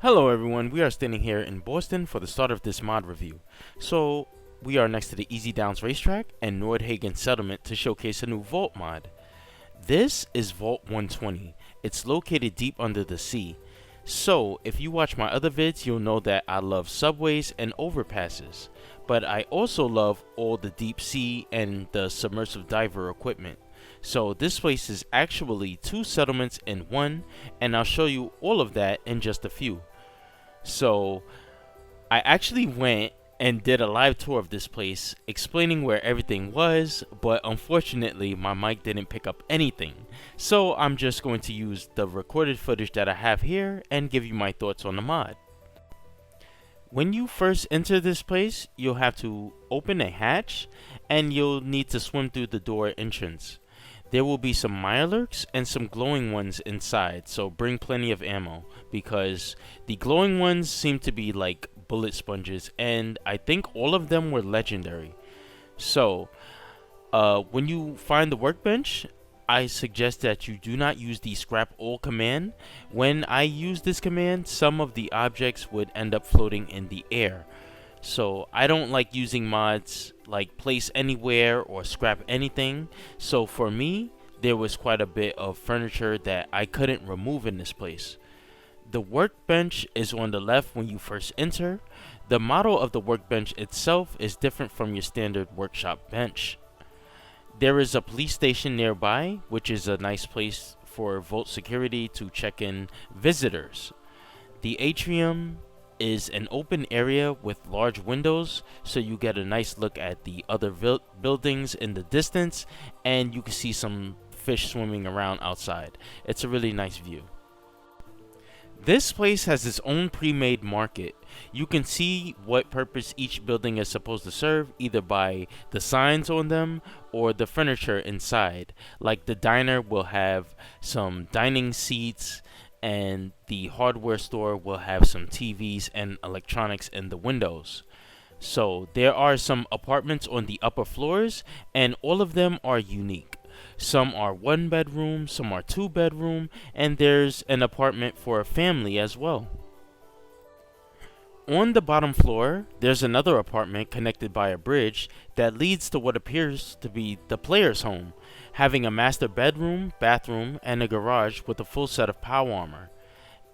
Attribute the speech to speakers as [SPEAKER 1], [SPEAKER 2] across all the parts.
[SPEAKER 1] Hello everyone, we are standing here in Boston for the start of this mod review. So, we are next to the Easy Downs racetrack and Nordhagen settlement to showcase a new vault mod. This is Vault 120. It's located deep under the sea. So, if you watch my other vids, you'll know that I love subways and overpasses. But I also love all the deep sea and the submersive diver equipment. So this place is actually two settlements in one, and I'll show you all of that in just a few. So I actually went and did a live tour of this place explaining where everything was, but unfortunately my mic didn't pick up anything. So I'm just going to use the recorded footage that I have here and give you my thoughts on the mod. When you first enter this place, you'll have to open a hatch and you'll need to swim through the door entrance. There will be some Mirelurks and some glowing ones inside, so bring plenty of ammo, because the glowing ones seem to be like bullet sponges, and I think all of them were legendary. So, when you find the workbench, I suggest that you do not use the scrap all command. When I used this command, some of the objects would end up floating in the air. So I don't like using mods like place anywhere or scrap anything. So for me, there was quite a bit of furniture that I couldn't remove in this place. The workbench is on the left when you first enter. The model of the workbench itself is different from your standard workshop bench. There is a police station nearby, which is a nice place for Vault security to check in visitors. The atrium is an open area with large windows, so you get a nice look at the other buildings in the distance, and you can see some fish swimming around outside. It's a really nice view. This place has its own pre-made market. You can see what purpose each building is supposed to serve either by the signs on them or the furniture inside. Like the diner will have some dining seats, and the hardware store will have some TVs and electronics in the windows. So there are some apartments on the upper floors, and all of them are unique. Some are 1 bedroom, some are 2 bedroom, and there's an apartment for a family as well. On the bottom floor, there's another apartment connected by a bridge that leads to what appears to be the player's home, having a master bedroom, bathroom, and a garage with a full set of power armor.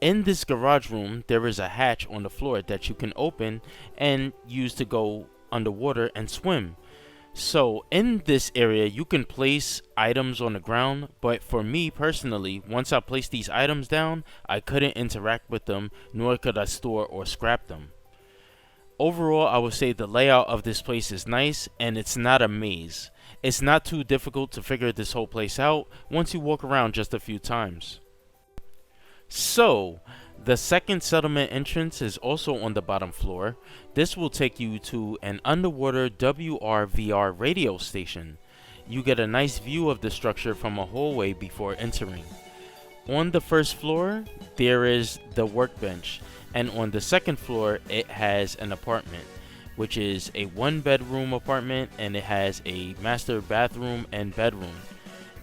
[SPEAKER 1] In this garage room, there is a hatch on the floor that you can open and use to go underwater and swim. So in this area, you can place items on the ground, but for me personally, once I placed these items down, I couldn't interact with them, nor could I store or scrap them. Overall, I would say the layout of this place is nice, and it's not a maze. It's not too difficult to figure this whole place out once you walk around just a few times. So, the second settlement entrance is also on the bottom floor. This will take you to an underwater WRVR radio station. You get a nice view of the structure from a hallway before entering. On the first floor, there is the workbench, and on the second floor, it has an apartment, which is a 1 bedroom apartment, and it has a master bathroom and bedroom.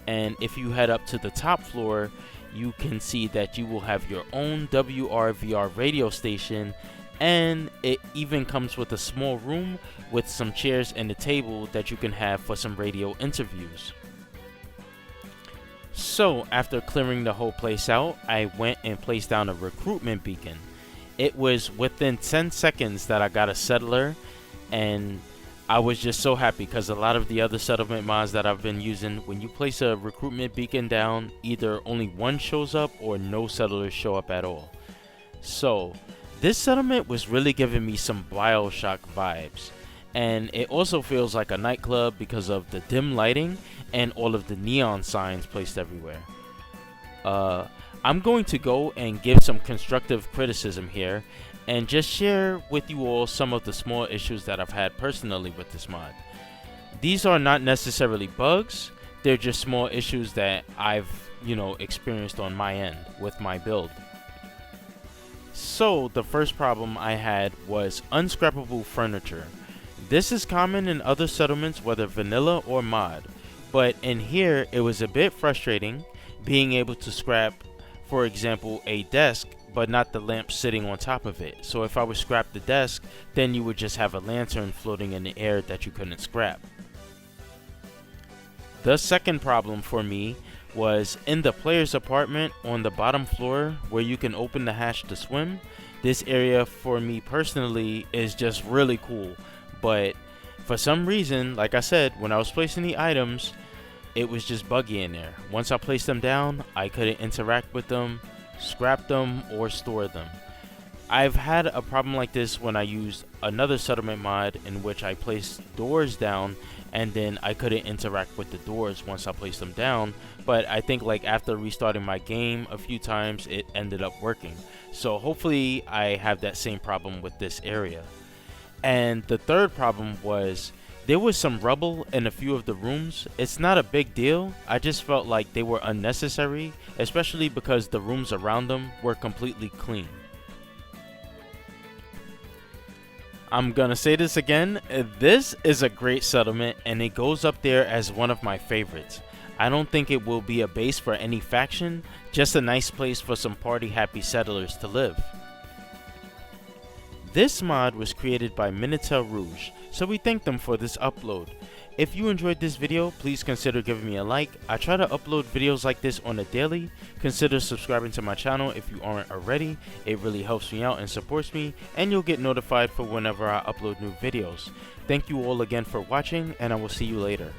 [SPEAKER 1] And if you head up to the top floor, you can see that you will have your own WRVR radio station, and it even comes with a small room with some chairs and a table that you can have for some radio interviews. So after clearing the whole place out, I went and placed down a recruitment beacon. It was within 10 seconds that I got a settler, and I was just so happy because a lot of the other settlement mods that I've been using, when you place a recruitment beacon down, either only one shows up or no settlers show up at all. So this settlement was really giving me some BioShock vibes, and it also feels like a nightclub because of the dim lighting and all of the neon signs placed everywhere. I'm going to go and give some constructive criticism here and just share with you all some of the small issues that I've had personally with this mod. These are not necessarily bugs, they're just small issues that I've, experienced on my end with my build. So the first problem I had was unscrappable furniture. This is common in other settlements, whether vanilla or mod, but in here it was a bit frustrating being able to scrap, for example, a desk but not the lamp sitting on top of it. So if I would scrap the desk, then you would just have a lantern floating in the air that you couldn't scrap. The second problem for me was in the player's apartment on the bottom floor where you can open the hatch to swim. This area for me personally is just really cool, but for some reason, like I said, when I was placing the items, it was just buggy in there. Once I placed them down, I couldn't interact with them, scrap them, or store them. I've had a problem like this when I used another settlement mod in which I placed doors down and then I couldn't interact with the doors once I placed them down, but I think like after restarting my game a few times it ended up working. So hopefully I have that same problem with this area. And the third problem was there was some rubble in a few of the rooms. It's not a big deal, I just felt like they were unnecessary, especially because the rooms around them were completely clean. I'm gonna say this again, this is a great settlement and it goes up there as one of my favorites. I don't think it will be a base for any faction, just a nice place for some party happy settlers to live. This mod was created by Minitel Rouge, so we thank them for this upload. If you enjoyed this video, please consider giving me a like. I try to upload videos like this on a daily. Consider subscribing to my channel if you aren't already. It really helps me out and supports me, and you'll get notified for whenever I upload new videos. Thank you all again for watching, and I will see you later.